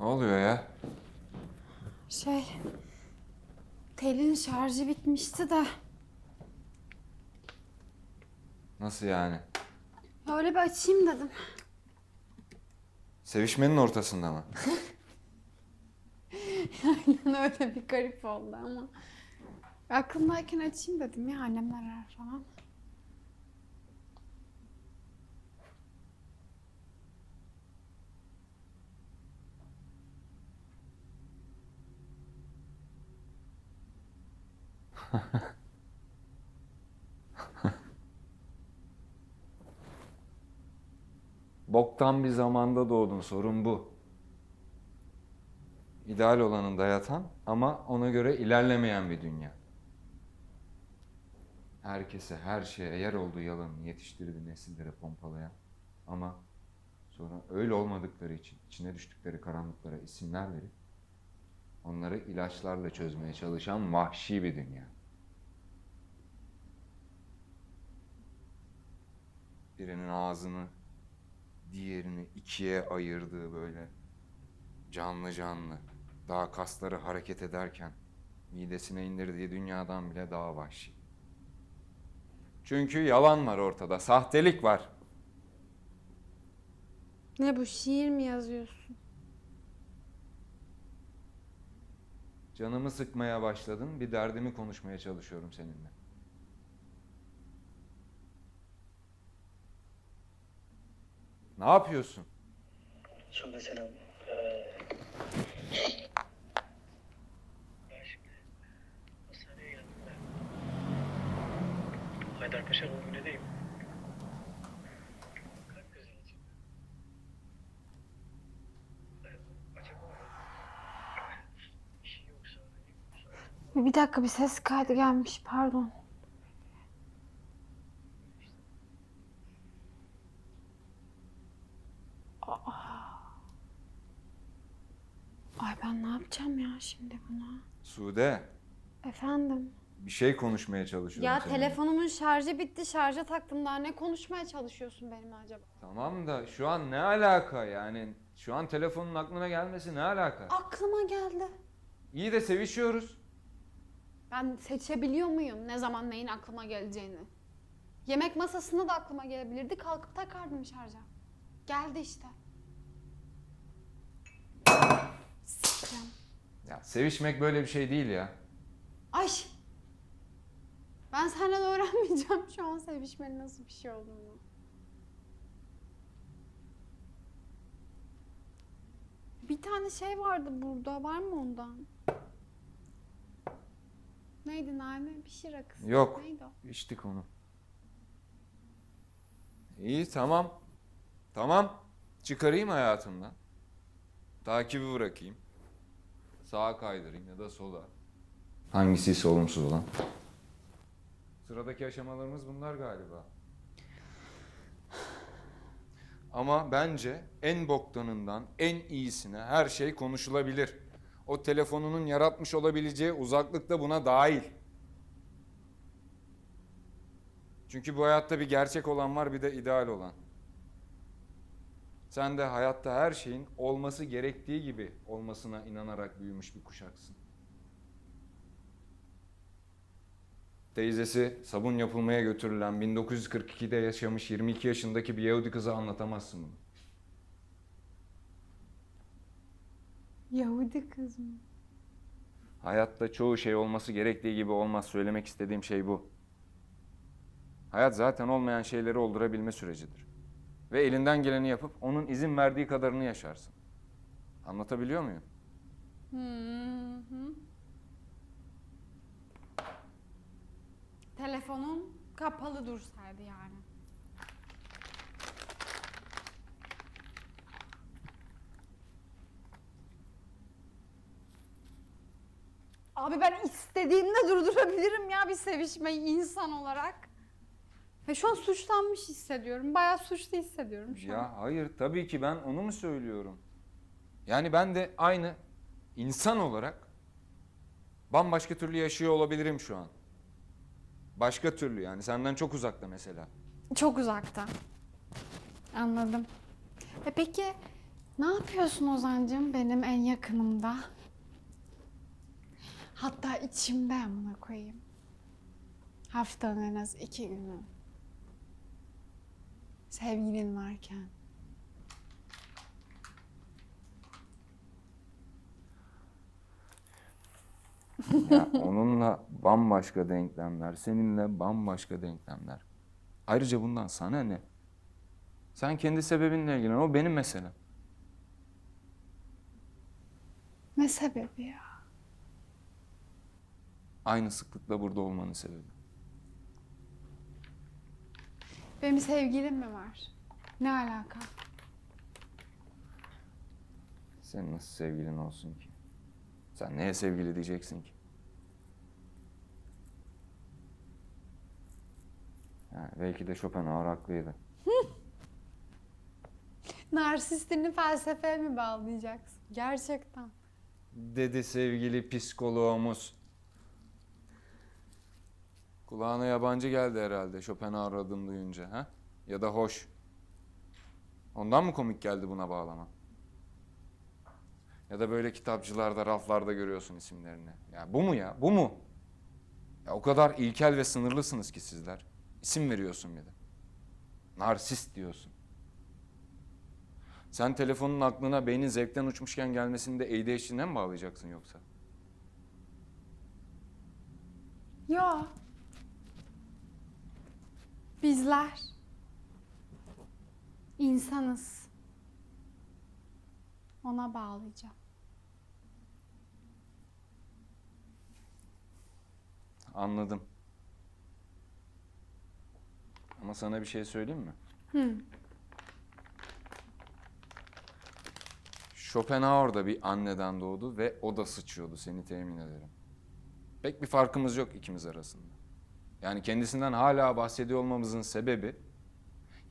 Ne oluyor ya? Telin şarjı bitmişti de. Nasıl yani? Öyle bir açayım dedim. Sevişmenin ortasında mı? Aynen öyle bir garip oldu ama. Aklımdayken açayım dedim ya, annemler arar falan. Boktan bir zamanda doğdun, sorun bu. İdeal olanında yatan ama ona göre ilerlemeyen bir dünya. Herkese, her şeye yer olduğu yalanını yetiştirdiği nesilleri pompalayan ama sonra öyle olmadıkları için içine düştükleri karanlıklara isimler verip onları ilaçlarla çözmeye çalışan vahşi bir dünya. Birinin ağzını diğerini ikiye ayırdığı böyle canlı canlı, daha kasları hareket ederken midesine indirdiği dünyadan bile daha vahşi. Çünkü yalan var ortada, sahtelik var. Ne bu, şiir mi yazıyorsun? Canımı sıkmaya başladın, bir derdimi konuşmaya çalışıyorum seninle. Ne yapıyorsun? Sude selam. Ben şimdi hastaneye geldim de. Haydarpaşa Rumeli'deyim. Kalp krizi geçirdim. Acaba bir şey yoksa Bir dakika, bir ses kaydı gelmiş, pardon. Ay, ben ne yapacağım ya şimdi buna? Sude, Efendim? bir şey konuşmaya çalışıyorum Ya seninle. telefonumun şarjı bitti, şarja taktım, daha ne konuşmaya çalışıyorsun benimle acaba? Tamam da şu an ne alaka yani? Şu an telefonun aklına gelmesi ne alaka? Aklıma geldi. İyi de sevişiyoruz. Ben seçebiliyor muyum ne zaman neyin aklıma geleceğini? Yemek masasında da aklıma gelebilirdi, kalkıp takardım şarja. Geldi işte. Sıkacağım. Ya sevişmek böyle bir şey değil ya. Ay! Ben senden öğrenmeyeceğim şu an sevişmenin nasıl bir şey olduğunu. Bir tane şey vardı burada, var mı ondan? Neydi Naime? Bir şey rakısı. Yok. Neydi o? İçtik onu. İyi, tamam. Tamam. Çıkarayım hayatımdan. Takibi bırakayım. Sağa kaydırayım ya da sola. Hangisi olumsuz olan? Sıradaki aşamalarımız bunlar galiba. Ama bence en boktanından en iyisine her şey konuşulabilir. O telefonunun yaratmış olabileceği uzaklık da buna dahil. Çünkü bu hayatta bir gerçek olan var, bir de ideal olan. Sen de hayatta her şeyin olması gerektiği gibi olmasına inanarak büyümüş bir kuşaksın. Teyzesi sabun yapılmaya götürülen 1942'de yaşamış 22 yaşındaki bir Yahudi kıza anlatamazsın bunu. Yahudi kız mı? Hayatta çoğu şey olması gerektiği gibi olmaz. Söylemek istediğim şey bu. Hayat zaten olmayan şeyleri oldurabilme sürecidir. Ve elinden geleni yapıp onun izin verdiği kadarını yaşarsın. Anlatabiliyor muyum? Hı. Telefonun kapalı dursaydı yani. Abi ben istediğimde durdurabilirim ya bir sevişmeyi insan olarak. Ve şu an suçlanmış hissediyorum. Bayağı suçlu hissediyorum şu an. Ya hayır, tabii ki ben onu mu söylüyorum? Yani ben de aynı insan olarak bambaşka türlü yaşıyor olabilirim şu an. Başka türlü, yani senden çok uzakta mesela. Çok uzakta. Anladım. Peki Ne yapıyorsun Ozan'cığım benim en yakınımda? Hatta içimde amına koyayım. Haftanın en az 2 günü. Sevgilin varken. Ya onunla bambaşka denklemler, seninle bambaşka denklemler. Ayrıca bundan sana ne? Sen kendi sebebinle ilgilen, o benim meselem. Ne sebebi ya? Aynı sıklıkla burada olmanın sebebi. Benim sevgilim mi var? Ne alaka? Senin nasıl sevgilin olsun ki? Sen neye sevgili diyeceksin ki? Ha, belki de Schopenhauer haklıydı. Narsistini felsefeye mi bağlayacaksın? Gerçekten. Dedi sevgili psikoloğumuz. Kulağına yabancı geldi herhalde Schopenhauer adını duyunca, ha? Ya da hoş. Ondan mı komik geldi buna bağlama? Ya da böyle kitapçılarda, raflarda görüyorsun isimlerini. Ya bu mu ya? Bu mu? Ya o kadar ilkel ve sınırlısınız ki sizler. İsim veriyorsun bir de. Narsist diyorsun. Sen telefonun aklına beynin zevkten uçmuşken gelmesini de ADHD'den mi bağlayacaksın yoksa? Ya. Bizler insanız. Ona bağlayacağım. Anladım. Ama sana bir şey söyleyeyim mi? Hı. Schopenhauer da bir anneden doğdu ve o da sıçıyordu, seni temin ederim. Pek bir farkımız yok ikimiz arasında. Yani kendisinden hala bahsediyor olmamızın sebebi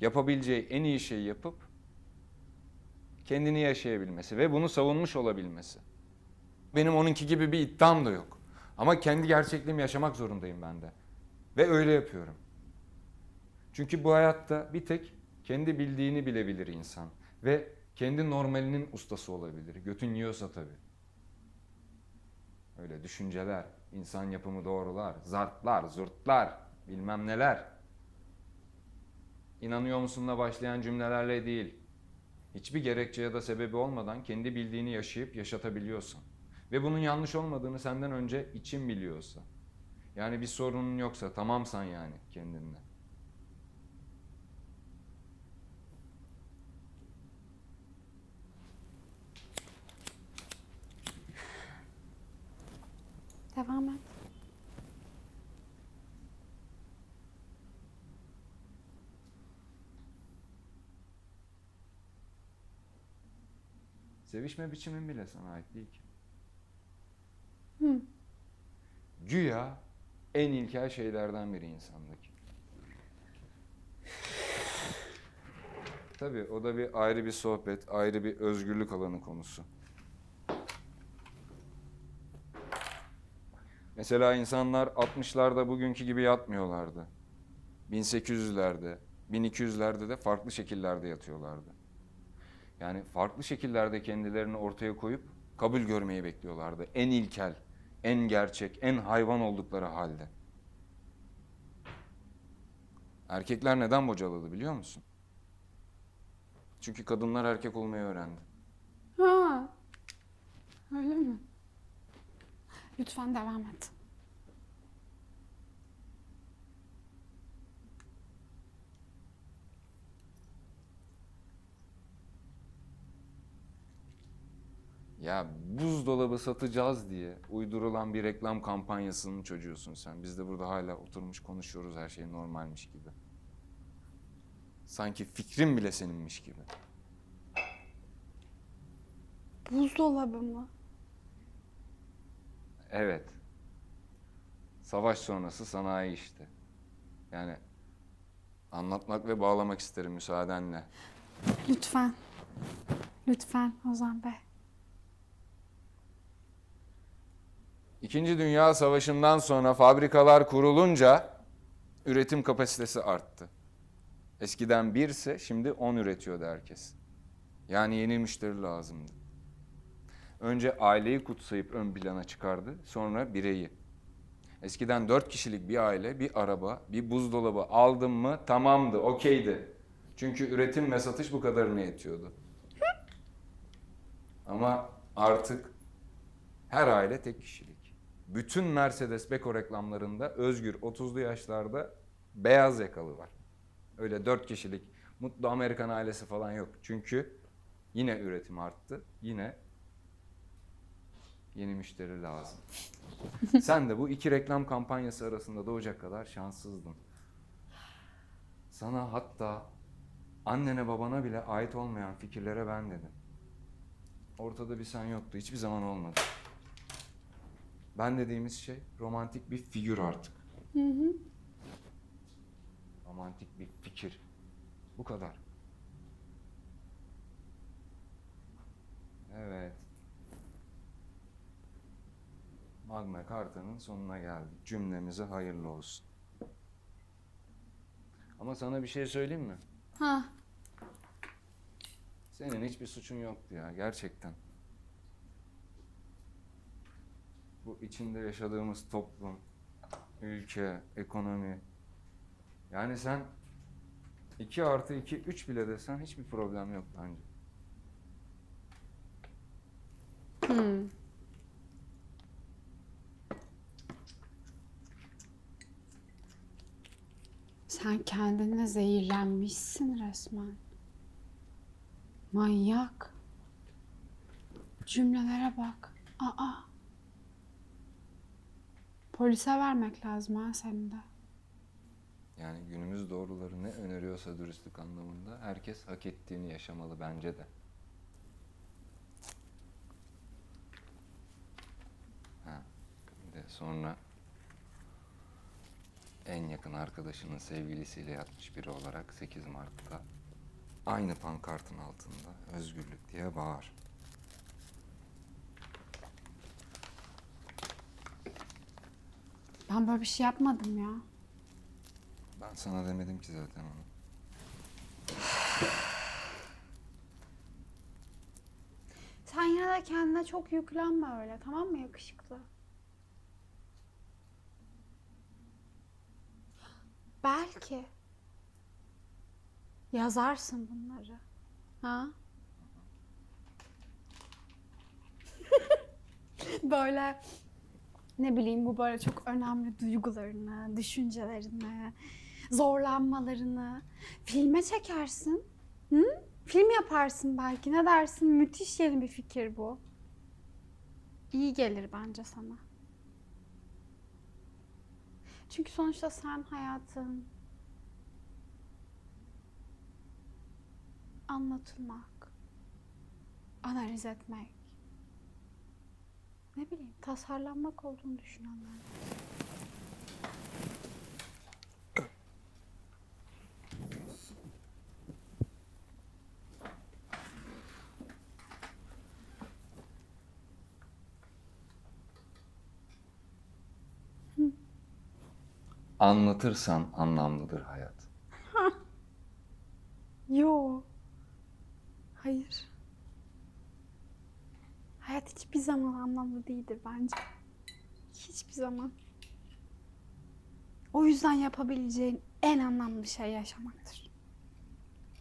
yapabileceği en iyi şeyi yapıp kendini yaşayabilmesi ve bunu savunmuş olabilmesi. Benim onunki gibi bir iddiam da yok. Ama kendi gerçekliğimi yaşamak zorundayım ben de. Ve öyle yapıyorum. Çünkü bu hayatta bir tek kendi bildiğini bilebilir insan. Ve kendi normalinin ustası olabilir. Götün yiyorsa tabii. Öyle düşünceler, insan yapımı doğrular, zartlar, zurtlar, bilmem neler. İnanıyor musunla başlayan cümlelerle değil. Hiçbir gerekçe ya da sebebi olmadan kendi bildiğini yaşayıp yaşatabiliyorsun. Ve bunun yanlış olmadığını senden önce için biliyorsa. Yani bir sorunun yoksa, tamamsan yani kendinle. Devam et. Sevişme biçimin bile sana ait değil ki. Hı. Güya en ilkel şeylerden biri insandaki. Tabii o da bir ayrı bir sohbet, ayrı bir özgürlük alanı konusu. Mesela insanlar 60'larda bugünkü gibi yatmıyorlardı. 1800'lerde, 1200'lerde de farklı şekillerde yatıyorlardı. Yani farklı şekillerde kendilerini ortaya koyup kabul görmeyi bekliyorlardı. En ilkel, en gerçek, en hayvan oldukları halde. Erkekler neden bocaladı biliyor musun? Çünkü kadınlar erkek olmayı öğrendi. Ha. Öyle mi? Lütfen devam et. Ya buzdolabı satacağız diye uydurulan bir reklam kampanyasının çocuğusun sen. Biz de burada hala oturmuş konuşuyoruz her şey normalmiş gibi. Sanki fikrin bile seninmiş gibi. Buzdolabı mı? Evet. Savaş sonrası sanayi işte. Yani anlatmak ve bağlamak isterim müsaadenle. Lütfen. Lütfen Ozan Bey. İkinci Dünya Savaşı'ndan sonra fabrikalar kurulunca üretim kapasitesi arttı. Eskiden 1 ise şimdi 10 üretiyordu herkes. Yani yeni müşteri lazımdı. Önce aileyi kutsayıp ön plana çıkardı, sonra bireyi. Eskiden 4 kişilik bir aile, bir araba, bir buzdolabı aldım mı tamamdı, okeydi. Çünkü üretim ve satış bu kadarına yetiyordu. Ama artık her aile tek kişilik. Bütün Mercedes Beko reklamlarında Özgür 30'lu yaşlarda beyaz yakalı var. Öyle 4 kişilik mutlu Amerikan ailesi falan yok. Çünkü yine üretim arttı. Yine yeni müşteri lazım. Sen de bu iki reklam kampanyası arasında doğacak kadar şanssızdın. Sana hatta annene babana bile ait olmayan fikirlere ben dedim. Ortada bir sen yoktu. Hiçbir zaman olmadı. Ben dediğimiz şey romantik bir figür artık. Romantik bir fikir. Bu kadar. Evet. Magna Carta'nın sonuna geldik. Cümlemize hayırlı olsun. Ama sana bir şey söyleyeyim mi? Ha. Senin hiçbir suçun yoktu ya gerçekten. Bu içinde yaşadığımız toplum, ülke, ekonomi. Yani sen 2+2 3 bile desen hiçbir problem yok bence. Sen kendine zehirlenmişsin resmen. Manyak. Cümlelere bak. Aa. Polise vermek lazım ha senin de. Yani günümüz doğruları ne öneriyorsa dürüstlük anlamında herkes hak ettiğini yaşamalı bence de. Ha, bir de sonra en yakın arkadaşının sevgilisiyle yatmış biri olarak 8 Mart'ta aynı pankartın altında özgürlük diye bağır. Ben böyle bir şey yapmadım ya. Ben sana demedim ki zaten onu. Sen yine de kendine çok yüklenme öyle, tamam mı yakışıklı? Belki yazarsın bunları. Ha? Böyle ne bileyim, bu böyle çok önemli duygularını, düşüncelerini, zorlanmalarını filme çekersin. Hı? Film yaparsın belki. Ne dersin? Müthiş yeni bir fikir bu. İyi gelir bence sana. Çünkü sonuçta sen hayatın anlatılmak, analiz etmek, ne bileyim tasarlanmak olduğunu düşünenler. Anlatırsan anlamlıdır hayat. Yo. Hayır. Hayat hiçbir zaman anlamlı değildir bence. Hiçbir zaman. O yüzden yapabileceğin en anlamlı şey yaşamaktır.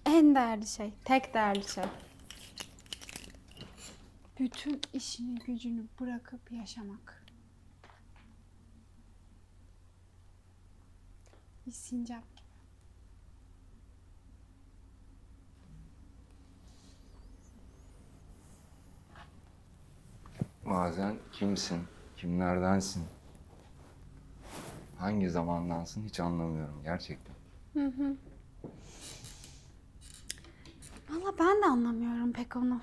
En değerli şey, tek değerli şey. Bütün işini gücünü bırakıp yaşamak. Bir sincap. Bazen kimsin, kimlerdensin, hangi zamandansın hiç anlamıyorum gerçekten. Valla ben de anlamıyorum pek onu.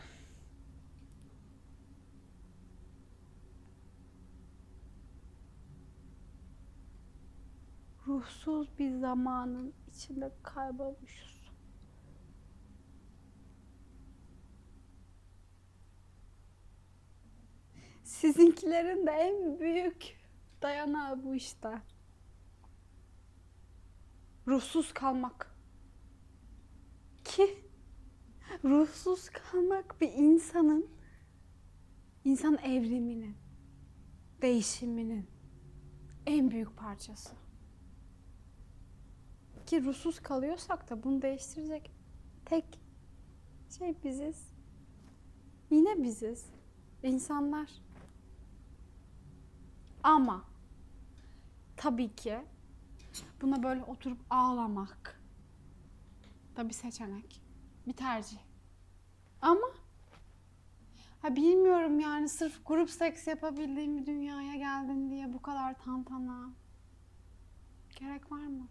Ruhsuz bir zamanın içinde kaybolmuşuz. Sizinkilerin de en büyük dayanağı bu işte. Ruhsuz kalmak. Ki Ruhsuz kalmak bir insan evriminin, değişiminin en büyük parçası. Ki ruhsuz kalıyorsak da bunu değiştirecek tek şey biziz. Yine biziz. İnsanlar. Ama tabii ki buna böyle oturup ağlamak da bir seçenek. Bir tercih. Ama bilmiyorum yani sırf grup seks yapabildiğim bir dünyaya geldin diye bu kadar tantana. Gerek var mı?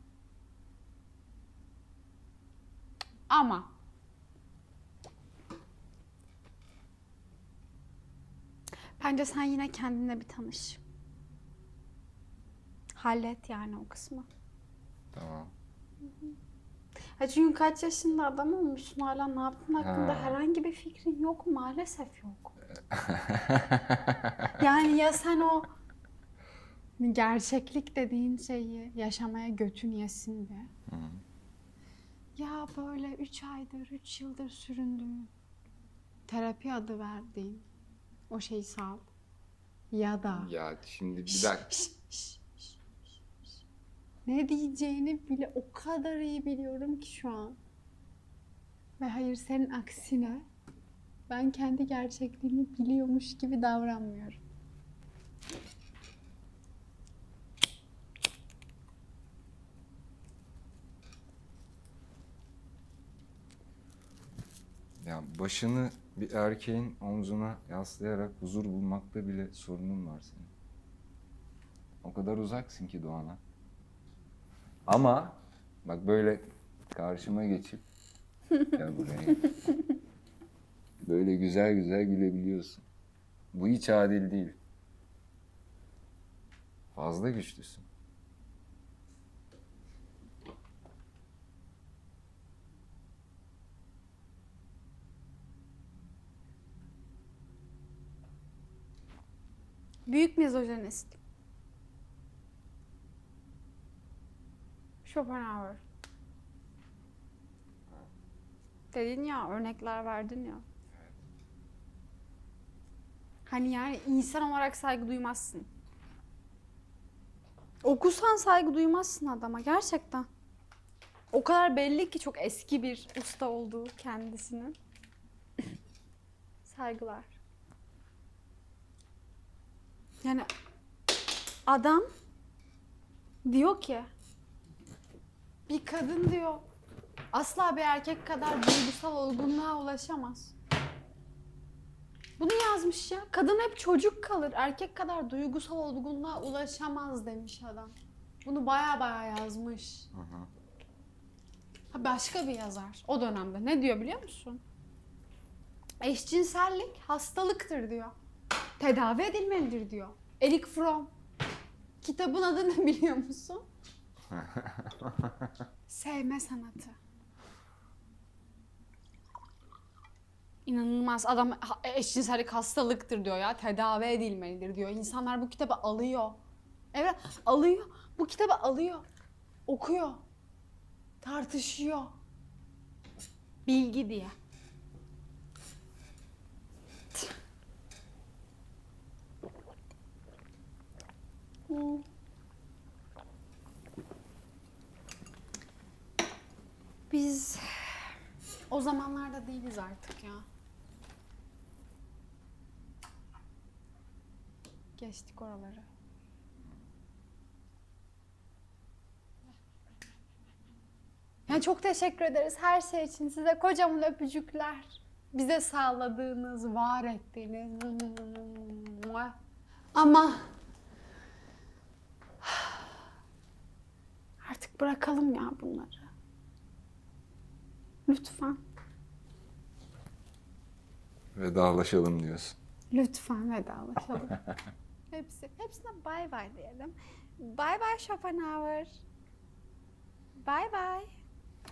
Ama bence sen yine kendine bir tanış. Hallet yani o kısmı. Tamam. Çünkü kaç yaşında adam olmuşsun, hala ne yaptığın hakkında Ha. herhangi bir fikrin yok, maalesef yok. Yani ya sen o gerçeklik dediğin şeyi yaşamaya götün yesin de. Hı. Ya böyle 3 aydır, 3 yıldır süründüğün, terapi adı verdiğin o şeyi sal. Ya da Ya şimdi bir dakika. ne diyeceğini bile o kadar iyi biliyorum ki şu an. Ve hayır, senin aksine ben kendi gerçekliğimi biliyormuş gibi davranmıyorum. Ya başını bir erkeğin omzuna yaslayarak huzur bulmakta bile sorunun var senin. O kadar uzaksın ki Doğan'a. Ama bak böyle karşıma geçip ya buraya böyle güzel güzel gülebiliyorsun. Bu hiç adil değil. Fazla güçlüsün. Büyük mizojenist. Schopenhauer. Dedin ya, örnekler verdin ya. Hani yani insan olarak saygı duymazsın. Okusan saygı duymazsın adama gerçekten. O kadar belli ki çok eski bir usta olduğu kendisinin. Saygılar. Yani adam diyor ki bir kadın diyor asla bir erkek kadar duygusal olgunluğa ulaşamaz. Bunu yazmış ya. Kadın hep çocuk kalır. Erkek kadar duygusal olgunluğa ulaşamaz demiş adam. Bunu baya baya yazmış. Hı hı. Başka bir yazar o dönemde. Ne diyor biliyor musun? Eşcinsellik hastalıktır diyor. Tedavi edilmelidir diyor. Erik Fromm. Kitabın adı ne biliyor musun? Sevme sanatı. İnanılmaz. Adam eşcinsellik hastalıktır diyor ya. Tedavi edilmelidir diyor. İnsanlar bu kitabı alıyor. Evet, alıyor. Bu kitabı alıyor. Okuyor. Tartışıyor. Bilgi diye. Biz o zamanlarda değiliz artık ya. Geçtik oraları. Yani çok teşekkür ederiz her şey için. Size kocaman öpücükler. Bize sağladığınız, var ettiğiniz. Ama artık bırakalım ya bunları. Lütfen. Vedalaşalım diyorsun. Lütfen vedalaşalım. Hepsine bay bay diyelim. Bay bay Schopenhauer. Bay bay.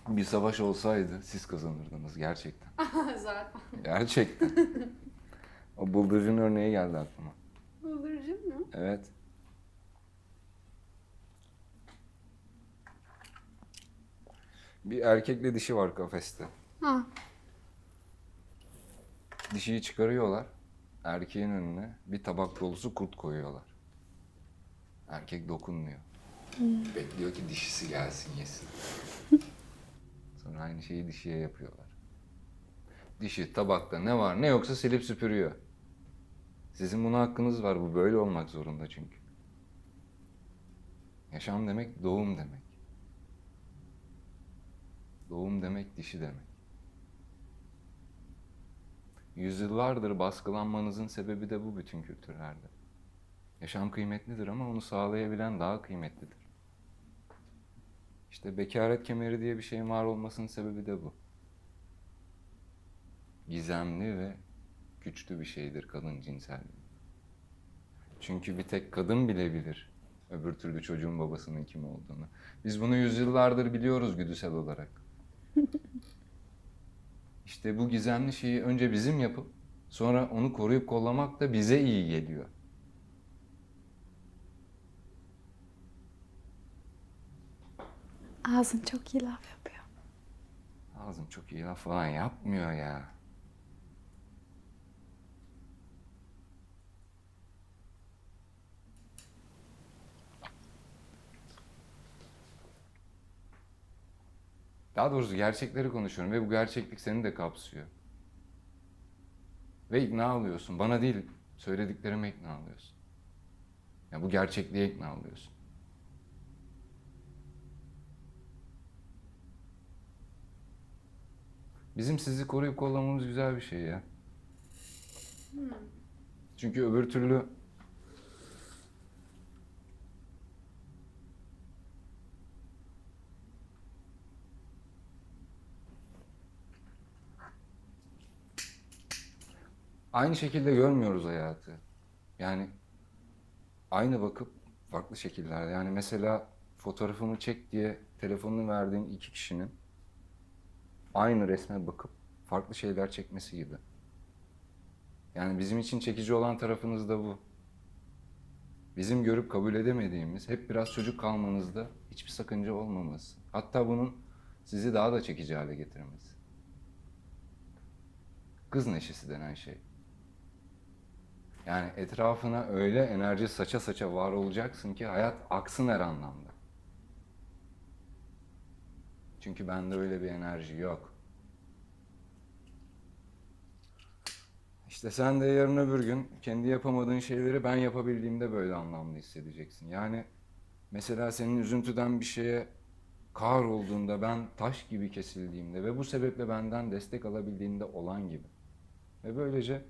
Bir savaş olsaydı siz kazanırdınız gerçekten. Zaten. Gerçekten. O bıldırcın örneği geldi aklıma. Bıldırcın mı? Evet. Bir erkekle dişi var kafeste. Ha. Dişiyi çıkarıyorlar. Erkeğin önüne bir tabak dolusu kurt koyuyorlar. Erkek dokunmuyor. Bekliyor ki dişisi gelsin yesin. Sonra aynı şeyi dişiye yapıyorlar. Dişi tabakta ne var ne yoksa silip süpürüyor. Sizin buna hakkınız var. Bu böyle olmak zorunda çünkü. Yaşam demek doğum demek. Doğum demek dişi demek. Yüzyıllardır baskılanmanızın sebebi de bu bütün kültürlerde. Yaşam kıymetlidir ama onu sağlayabilen daha kıymetlidir. İşte bekaret kemeri diye bir şeyin var olmasının sebebi de bu. Gizemli ve güçlü bir şeydir kadın cinselliği. Çünkü bir tek kadın bile bilir öbür türlü çocuğun babasının kim olduğunu. Biz bunu yüzyıllardır biliyoruz güdüsel olarak. İşte bu gizemli şeyi önce bizim yapıp sonra onu koruyup kollamak da bize iyi geliyor. Ağzın çok iyi laf yapıyor. Ağzım çok iyi laf falan yapmıyor ya. Daha doğrusu gerçekleri konuşuyorum ve bu gerçeklik seni de kapsıyor. Ve ikna oluyorsun. Bana değil, söylediklerime ikna oluyorsun. Ya bu gerçekliğe ikna oluyorsun. Bizim sizi koruyup kollamamız güzel bir şey ya. Çünkü öbür türlü aynı şekilde görmüyoruz hayatı. Yani aynı bakıp farklı şekillerde. Yani mesela fotoğrafımı çek diye telefonunu verdiğin iki kişinin aynı resme bakıp farklı şeyler çekmesi gibi. Yani bizim için çekici olan tarafınız da bu. Bizim görüp kabul edemediğimiz, hep biraz çocuk kalmanızda hiçbir sakınca olmaması. Hatta bunun sizi daha da çekici hale getirmesi. Kız neşesi denen şey. Yani etrafına öyle enerji saça saça var olacaksın ki hayat aksın her anlamda. Çünkü bende öyle bir enerji yok. İşte sen de yarın öbür gün kendi yapamadığın şeyleri ben yapabildiğimde böyle anlamlı hissedeceksin. Yani mesela senin üzüntüden bir şeye kahrolduğunda, ben taş gibi kesildiğimde ve bu sebeple benden destek alabildiğinde olan gibi. Ve böylece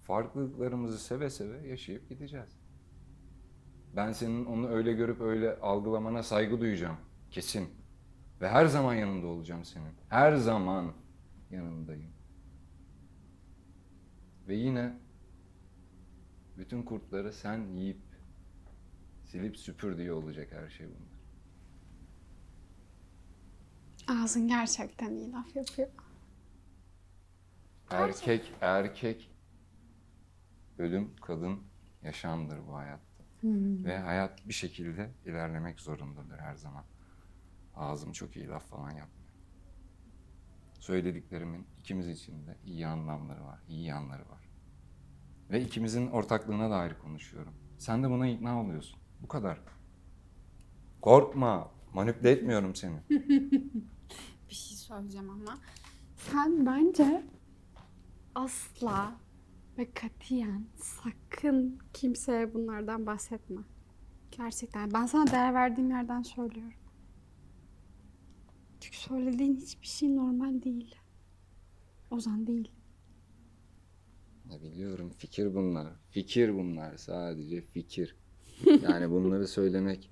farklılıklarımızı seve seve yaşayıp gideceğiz. Ben senin onu öyle görüp öyle algılamana saygı duyacağım. Kesin. Ve her zaman yanında olacağım senin. Her zaman yanındayım. Ve yine bütün kurtları sen yiyip silip süpür diye olacak her şey bunlar. Ağzın gerçekten iyi laf yapıyor. Erkek, ölüm, kadın, yaşamdır bu hayatta. Ve hayat bir şekilde ilerlemek zorundadır her zaman. Ağzım çok iyi laf falan yapmıyor. Söylediklerimin ikimiz için de iyi anlamları var, iyi yanları var. Ve ikimizin ortaklığına dair konuşuyorum. Sen de buna ikna oluyorsun. Bu kadar. Korkma, manipüle etmiyorum seni. Bir şey söyleyeceğim ama. Sen bence asla ve katiyen sakın kimseye bunlardan bahsetme. Gerçekten. Ben sana değer verdiğim yerden söylüyorum. Çünkü söylediğin hiçbir şey normal değil. Ozan değil. Ne biliyorum, fikir bunlar. Fikir bunlar, sadece fikir. Yani bunları söylemek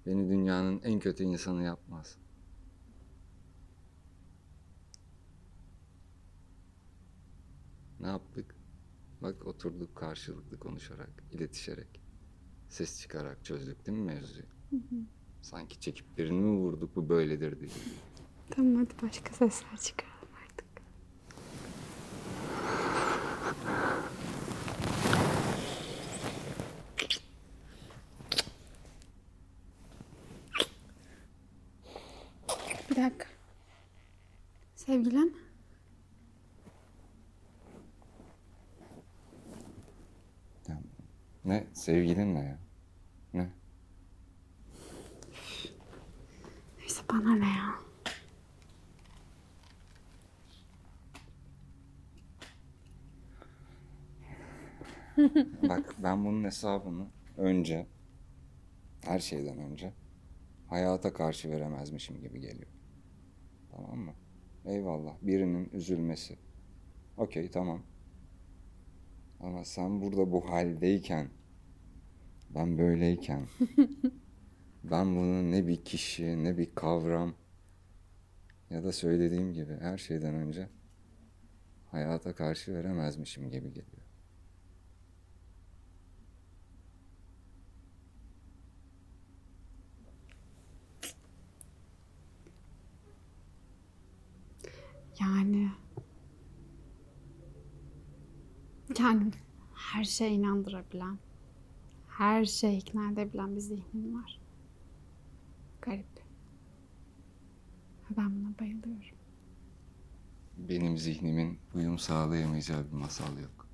beni dünyanın en kötü insanı yapmaz. Ne yaptık? Bak oturduk karşılıklı konuşarak, iletişerek, ses çıkarak çözdük değil mi mevzuyu? Sanki çekip birini mi vurduk bu böyledir diye. Tamam hadi başka sesler çıkaralım artık. Bir dakika. Sevgilim. Ne? Sevgilinle ya. Ne? Neyse bana ne ya. Bak ben bunun hesabını önce, her şeyden önce hayata karşı veremezmişim gibi geliyor. Tamam mı? Eyvallah. Birinin üzülmesi. Okey, tamam. Ama sen burada bu haldeyken, ben böyleyken, ben bunu ne bir kişi, ne bir kavram ya da söylediğim gibi her şeyden önce hayata karşı veremezmişim gibi geliyor. Yani yani her şeye inandırabilen, her şeye ikna edebilen bir zihnin var. Garip. Ve ben buna bayılıyorum. Benim zihnimin uyum sağlayamayacağı bir masal yok.